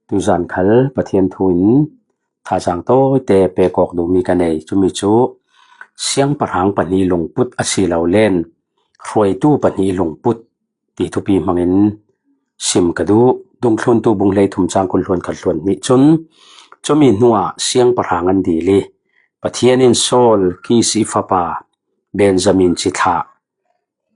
tu zan khal pathian thuin tha chang to te pe kok du mi ka nei chumi chu siang parhang pani lungput asilo len roi tu pani lungput ti thu pi mangin sim kadu dung thlun tu bung lei thum chang kul hlon khal hlon ni chun chumi nuwa siang parhang an di le pathianin sol ki si fapa benjamin chitha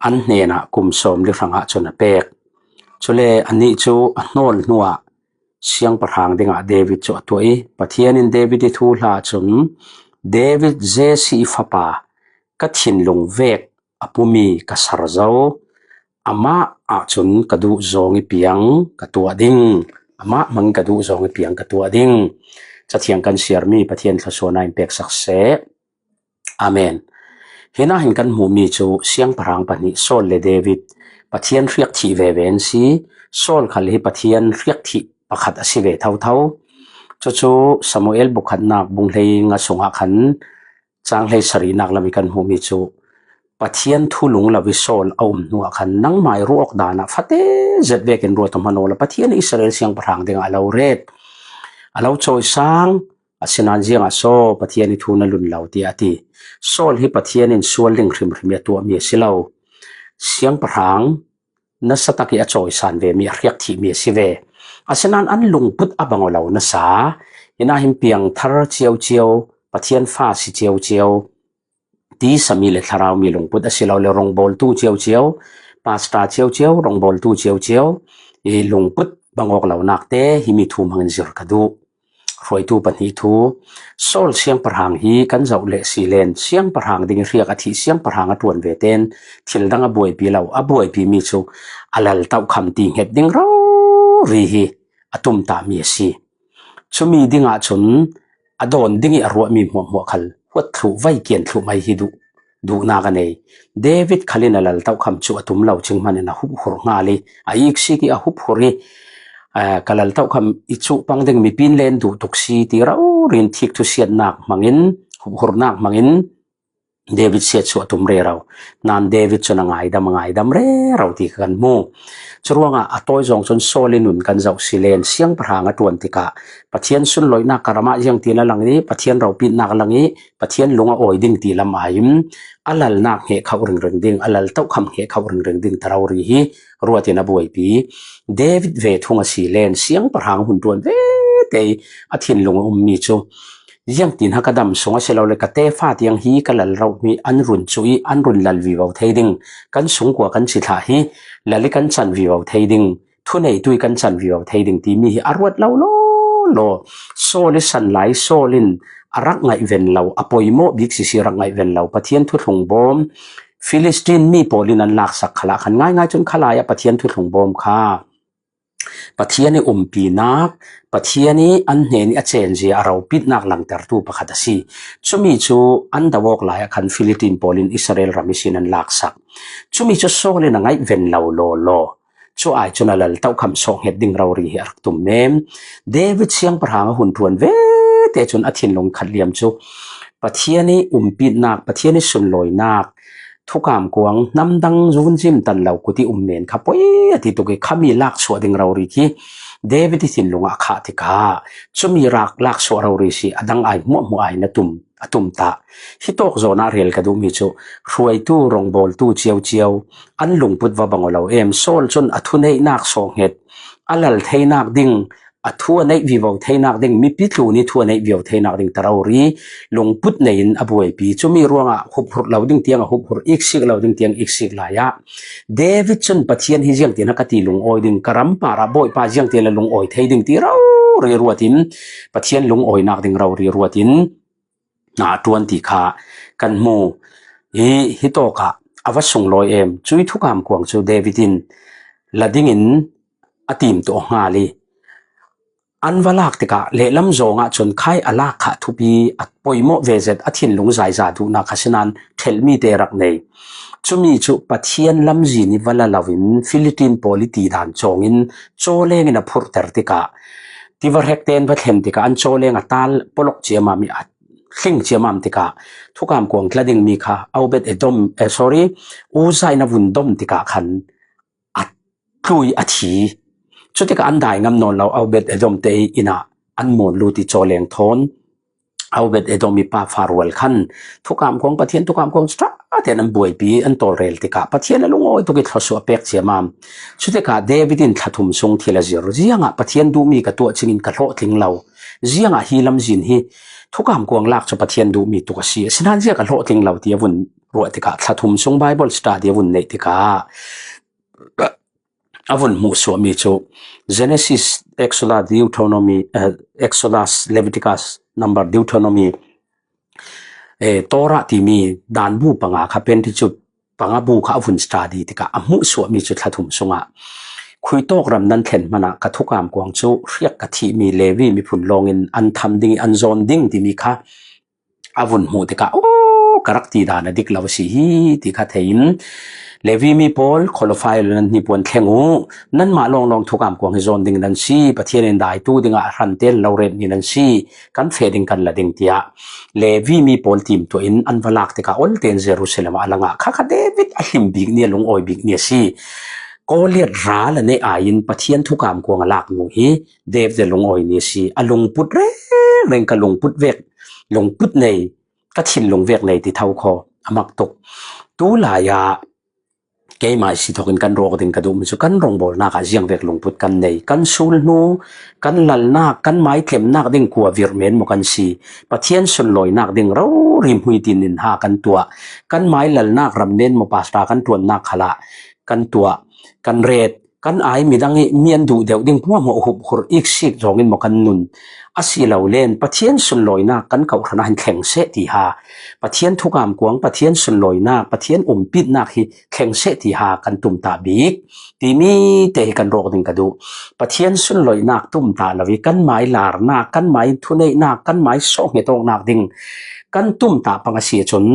an hena kum som le ranga chona pek chule ani chu anol nuwa siang parhang dinga david chu atoi pathianin david thu hla chun david jesi fapa ka thin lung vek apumi ka sarzo ama a chun kadu zongi piang katua ding ama mang kadu zongi piang katua ding chathiang kan siarmi pathian thlasona impek sakse amen hena hin kan mumi chu siang parhang pani sol le david pathian riak thi ve ven si sol khali pathian riak thi pakhat asive thau thau chu samuel bukhat nak bung hlei nga sunga khan chang hlei sari nak lami kan mumi chu pathian thulung lawi sol aum nuwa khan nang mai ruak dana fate zet vekin ro tomanola pathian israel siang parhang ding alo ret alo choi sang asinan jiang aso pathian i thuna lun lau ti ati sol hi pathian in sual ling hrim hrim tu mi silo siang parhang na sataki a choi san ve mi riak thi mi sive asinan an lungput abangolo na sa ina him piang thar chiao chiao pathian fa si chiao chiao ti sami le tharau mi lungput asilo le rong bol tu chiao chiao pasta chiao chiao rong bol tu chiao chiao e lungput bangok lo nakte himi thu mangin zir kadu roi tu pan hi thu sol siang parhang hi kan zau le silen siang parhang ding riak athi siang parhang atun ve ten thil danga boi pi lo a boi pi mi chu alal tau kham ti het ding ro ri hi atum ta mi si chumi dinga chun adon dingi arwa mi mo khal wat thu vai kian thu mai hi du na ga nei david khalin alal tau kham chu atum lo ching man na hup hur nga le a ik si ki a hup huri kalal tau kham ichu pangdeng mi pin len du tuksi ti rau rin thik thu siat nak mangin hup hur nak mangin david siat chu atum re rau nan david chuna ngai dam re rau ti kan mu churuanga atoi jong chon solinun kan zau silen siang parhanga tuan tika pathian sun loina karama jang ti la langni pathian rau pin nak langi pathian lunga oi ding ti lam aim alal nak he khau ring ding alal tau kham he khau ring ding tarau ri hi ruatina buai pi david ve thunga silen siang parhang hun tuan ve te athin lunga mi chu yang tin hakadam songa selo le kate fa tiang hi kalal rau mi anrun chui anrun lal vi wau theiding kan sungkwa kan chitha hi lali kan chan vi wau theiding thunei tui kan chan vi wau theiding ti mi hi arwat lo lo soli san lai solin arak ngai ven lo apoimo bik si rak ngai ven lo pathian thu thung bom philistine mi polin an lak sak khala khan ngai chun khala ya pathian thu thung bom kha pathiani umpi nak pathiani an hnen a chen ji arau pit nak lang ter tu pakhat asi chumi chu an dawok la khan philippine polin israel ramisin an lak sak chumi chu sole na ngai ven lo chu ai chuna lal tau kham song het ding raw ri ar tum mem david siang parhang hun tuan ve te chun athin long khatliam chu pathiani umpi nak pathiani sun loi nak thukam kuang namdang zun jim tan lau kuti ummen khapoi ati to ke khami lak so ding rauri ki david tin lunga kha tika chumi rak lak so rauri si adang ai mo ai na atum ta hitok zona rel ka du mi chu ruai tu rong bol tu chiao an lungput wa bangolo em sol chun athunei nak so het alal theinak ding athua nei vivo theinak ding mi pitlu ni thua nei vivo theinak ding tarauri lungput nein abuai pi chumi ruanga hup hur loading tiang hup hur iksik loading tiang iksik la ya david chun pathian hi jiang tina kati lung oi ding karam para boy pa jiang tela lung oi thei ding ti rau ri ruatin pathian lung oi nak ding rau ri ruatin na tuan ti kha kan mu hi to ka awasung loi em chui thukam kuang chu davidin lading in atim to ngali anwalak tika lelam zonga chun khai ala kha thupi atpoimo vezet athin lung zai za du na khasinan thelmi te rak nei chumi chu pathian lamji ni wala lawin philippine politi dan chongin choleng ina phur ter tika tivar hekten va thlem tika an choleng atal polok chema mi at hling chiamam tika thukam kuang tlading mi kha aubet edom uzai na vundom tika khan at klui athi ชุดที่ก็อันได้งำนอนเราเอาเบ็ดเอดอมเตยอินะอันหมดลูติโจเลงทนเอาเบ็ดเอดอมมีปาฟาร์วลคันทุกคำของประเทศทุกคำของสตาเทนันบวยปีอันโตเรลติกาประเทศนั้นลุงโอ้ยตุกิทศวเปกเสียมามชุดที่ก็เดวิดินทัดทุมทรงทีละจิรจียงะประเทศดูมีกับตัวจิงินกับโลทิ้งเราจียงะฮีลำจินฮีทุกคำกวางลากจะประเทศดูมีตัวเสียสินันเจียกับโลทิ้งเราที่วุ่นรัวติกาทัดทุมทรงไบเบิลสตาร์ที่วุ่นเนติกาอวุ่นมุสวมีโจ Genesis Exodus Deuteronomy Exodus Leviticus Number Deuteronomy Torah ที่มีด่านบูปังอาคาเป็นที่จุดปังอาบูข้าวุ่นสตาร์ดีติกาอมุสวมีจุดทัดทุมทรงอ่ะคุยโตกรำนั้นเห็นมันกระทุกามกวางจูเรียกกะทิมีเลวีมีผุนลงอินอันทำดิ้งอันโซนดิ้งที่มีค่ะอวุ่นหูติกาโอ้กรักตีดานดิกลาวสีติกาเทียนเลวีมีพอลคอลไฟล์นั้นนิปวนเทงูนั่นมาลองทุกามกวางโซนดิ้งนั้นสีประเทศนั้นได้ตู้ดิ้งรันเตลเราเรียนนั้นสีกันเฟดิ้งกันละดิ้งเตียเลวีมีพอลทีมตัวอินอันวลักติกาอลเทนเซรูเซลมาลังข้าเดวิดอหิมบิกเนี่ยลงออยบิกเนี่ยสีก็เลียดร้าละในอายินประเทศทุกามกวางลักงูฮีเดฟเดลงออยเนี่ยสีอลงพุดเร่งกะลงพุดเวกลงพุดในกะทินลงเวกในที่เท่าคออมักตกตูลายาเกยมาสิทอกินกันโรกดิงกระดุมสุกันรงบอลนักอาเจียงเวกลงพุดกันในกันสูลนูกันลัลนักกันไม้เข็มนักดิ่งกัววิร์เมนมกันสีประเทศสุนลอยนักดิ่งเราริมหุยดินนินหากันตัวกันไม้ลัลนักรำเน้นมปาสตากันตัวนักขละกันตัวกันเรดกันไอมีดังเมียนดูเดียวดิ่งพวกหัวหุบขุดอีกสิกจงอินมกันนุนอาศัยเหล่าเล่นประเทศสุนลอยนักกันเก่าขนาดแข่งเสตีหาประเทศทุกามกวางประเทศสุนลอยนักประเทศปิดนักฮีแข่งเสตีหากันตุ่มตาบีกที่มีเตะกันโรกดิ่งกระดูประเทศสุนลอยนักตุ่มตาลวิกันไม้ลาร์นักกันไม้ทุนเนนักกันไม้โซเฮตองนักดิ่งกันตุ่มตาปังเสียจน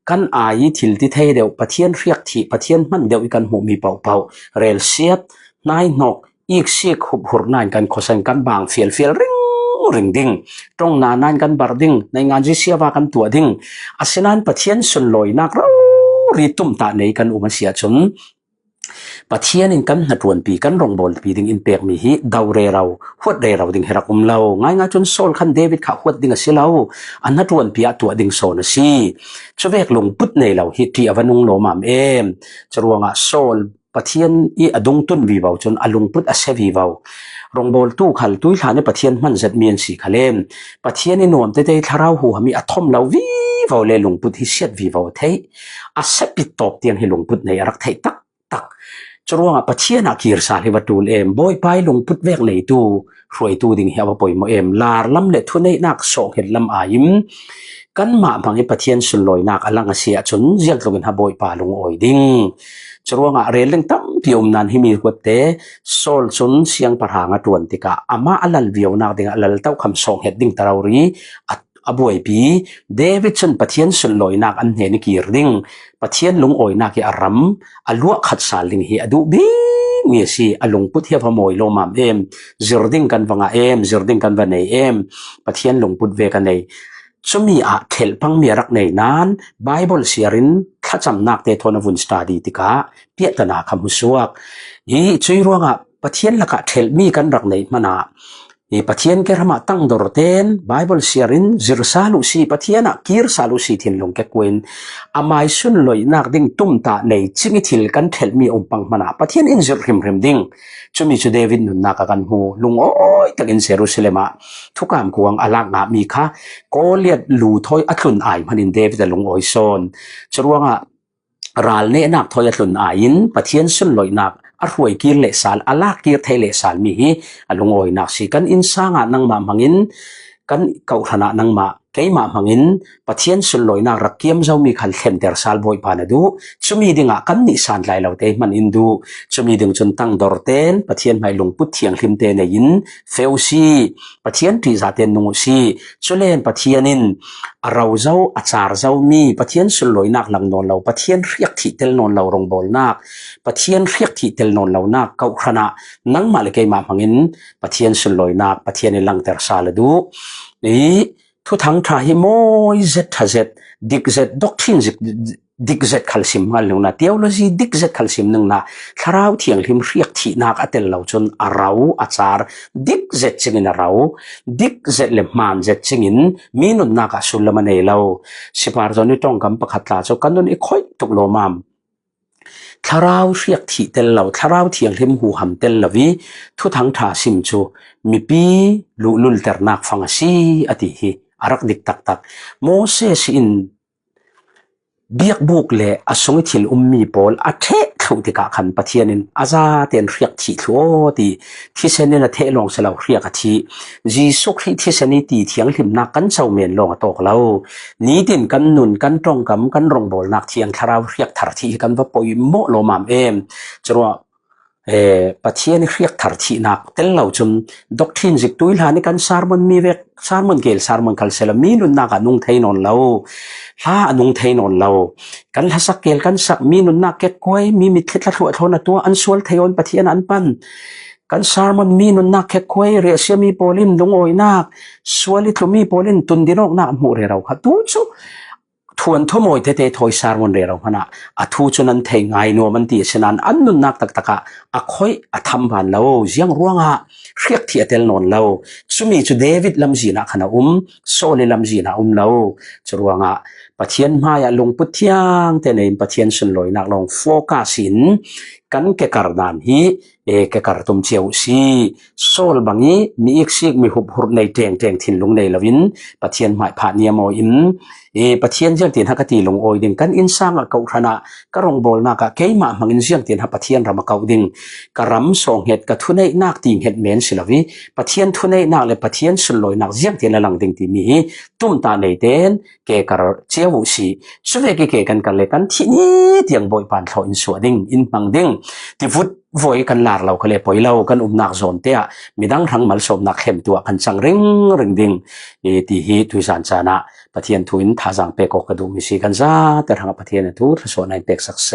กันอายทิลที่เทเดียวประเทศเรียกที่ประเทศมันเดียวกันหูมีเป่าเรลเซียดนายนกอีกสิกหุบหุรนายกันโคสันกันบางเฟียลริงดิ่งตรงนานกันบาร์ดิ่งในงานจิเสียว่ากันตัวดิ่งอาศัยนั้นประเทศสุนลอยนักเรารีตุ่มตาในกันอุมาเสียจนประเทศนี้กันหัดวนปีกันรองบอลปีดิ่งอินเปียกมีฮีดาวเรเราหัวเรเราดิ่งเฮรักเราง่ายจนโซลคันเดวิดข้าหัวดิ่งเสียเราอันหัดวนปีตัวดิ่งโซนสีจะเวกลงพุทธในเราฮิตที่อวันุงโลมามจะรวงโซลประเทศอีอดงตุนวีวาวจนอลงพุทธเสวีวาวรองบอลตู้ขัลตู้ฐานในประเทศมันจัดมีนสีขเลมประเทศนี้นวมเตยทาราหูมีอัตมเราวีวาวเลยลงพุทธฮิเสียดวีวาวเทยอาศัยปิดตบเตียงให้ลงพุทธในรักเทยตักจะรวงประเทศนักกีฬาให้วัดดูบอยไปลงพุทธเวกในตู้รวยตู้ดิ่งเฮวปอยโมลาร์ลำเล็ดทุนในนักโศกเห็นลำอายิมกันมาบางประเทศสุนลอยนักอลังเสียจนเรียกลงเป็นฮะบอยปาลงออยดิ่งจะรู้ว่าเรื่องตั้มพิมนันให้มีกฎเตะโซลชนเสียงประหางตัวติกาอามาอัลลวิวนักดิ่งอัลลเต้าคำส่งเหตุดิ่งตรารีอบวยปีเดวิดชนประเทศสุนลอยนักอันเห็นกีรดิ่งประเทศลงออยนักอารัมอัลวัวขัดสาลิ่งเฮียดูบีมีสิอัลลงพุทธเฮียพมอยโลมามจิรดิ่งกันวังจิรดิ่งกันวันไหนประเทศลงพุทธเวกันในสมีเทลพังมีรักในนั้นไบเบิลเสียรินข้าจำนักเตทอนวุนสตาดีติกาเปียตนาคำหุสวกยี่ช่วยรู้ว่าประเทศละกะเทลมีกันรักในมานาประเทศแกรมาตั้งดอร์เทนไบเบิลเสียรินจิรซาลุสีประเทศน่ะกีรซาลุสีทินลงแกกวนอามาสุนลอยนักดิ่งตุ้มตาในจิมิทิลกันเทลมีองปังมานาประเทศอินจิริมดิ่งจะมีจุดเดวิดนุนนักกันหูลุงโอ้ยตะกินเซรุสเลมาทุกการกวางอลักนามีค่ะก็เลียดลูทอยอัตลุนไอมันอินเดวิดแต่ลุงโอยโซนจะรู้ว่ารัลเนนักทอยอัตลุนไอินประเทศสุนลอยนักอรวยกีเลสาลอลักกีเทเลสาลมีลุงโอยนักสิกันอินสางนังมามังอินกันเก่าขณะนังมาเกี่ยมามังอินประเทศสุนลอยนักรักเกียมเจ้ามีขันเข็นเดอร์ซาลบอยปานาดูจะมีดิ่งกันนิสานไลเราเตมันอินดูจะมีดิ่งจนตั้งดอร์เตนประเทศไม่ลงพุทธเทียงลิมเตนยินเฟลซีประเทศที่จะเตนนูซีจะเล่นประเทศนินเราเจ้าอาจารย์เจ้ามีประเทศสุนลอยนักหลังนอนเราประเทศเรียกที่เตลนอนเรารงบอลนักประเทศเรียกที่เตลนอนเรานักเก่าขณะนังมาเลยเกี่ยมามังอินประเทศสุนลอยนักประเทศในหลังเดอร์ซาลดูนี่ ทุทังทาหิโมยเซตฮะเซตดิกเซตด็อกทรินดิกเซตคัลซิมกันลงนะเทีโอโลจีดิกเซตคัลซิมนึงนะคราวเทียงลิมเรียกที่นักอัตเลาจนอาราวอาจารดิกเซตจิงินอาราวดิกเซตเลมันเซตจิงินมีนุนนักสุลมันเอลาสิปาร์จอนิตองกัมปะขัดลาจกันนุนอีกค่อยตุกโลมามคราวเรียกที่เตลลาคราวเทียงลิมหูหำเตลลาวีทุทังทาซิมจูมีปีลุลเตอร์นักฟังซีอติฮีอารักดิกตักโมเสสอินเบียกบุกเลอสงทิลมีปอลอาเทเขาติกาขันปะเทียนินอาซาเตียนเรียกที่ทัวตีที่เซนินเทลองเสลาเรียกที่จีสุขที่เซนิตีเทียงลิมนักกันเจ้าเมียนลองตกเรานี้ดินกันนุนกันตรงกันรองบอลนักเทียงคาราวเรียกทาร์ทีกันว่าปอยโมโลมามจรวปะเทียนเรียกทาร์ทีนักเตลเราจนด็อกทรินจิกตุยลานิกันซาร์มันมีเวกซาร์มันเกลซาร์มันคัลเซลมีนุนนักนุ่งไทยนนเราลานุ่งไทยนนเรากันลาสักเกลกันสักมีนุนนักเก็ตกวยมีมิดคิดละทวนตัวอันสวลไทยอนปะเทียนอันปันกันซาร์มันมีนุนนักเก็ตกวยเรียเซียมีโพลินลงโอยนักสวลิตลุมีโพลินตุนดินอกนักมูเรเราค่ะตูจูทวนทุ่มอยเตถอยสารมันเรื่องนะอัทูจนันเทงไงนัวมันตีฉะนั้นอันนุนนักตะกะอักคอยอัทำวันเราเสียงร้องอ่ะเรียกที่เตลนนเราสุมีจูเดวิดลำจีนักขณะโซเลลำจีนักเราจะร้องอ่ะปะเทียนมาอย่าลงพุทธิยังแต่ในปะเทียนสุนลอยนักลงโฟกัสสินกันเกการดานฮีเกการตุมเชียวซีโซลบางนี้มีอีกสิ่งมีหุบหุบในแจงถิ่นลงในลวินปะเทียนหมายผ่านเนียมอินปะเทียนเจียงตีนฮักตีลงโอยดิ่งกันอินสร้างเก่าขณะกรองบอลนักเกยมามังอินเจียงตีนฮักปะเทียนรำเก่าดิ่งกรำส่งเหตุกทุนในนักติงเหตุเมนสิลวิปะเทียนทุนในนักเลยปะเทียนสุนลอยนักเจียงตีนหลังดิ่งที่มีตุ้มตาในเดนเกการเจียวซีช่วยเกกันเลยกันที่นี้เตียงบอยปานเขาอินสวดิ่งอินมังดิ่งที่ฟุตโวยกันลาเราเขาเลยปล่อยเรากันนักโซนเตะมีดังทั้งมัลสมนักเข้มตัวกันจังริงดิ่งที่ฮีทุยสันจานะปะเทียนทุนท่าจังเปกกระดูมิสิกันซาแต่ทางปะเทียนทุรส่วนในเปกสักเส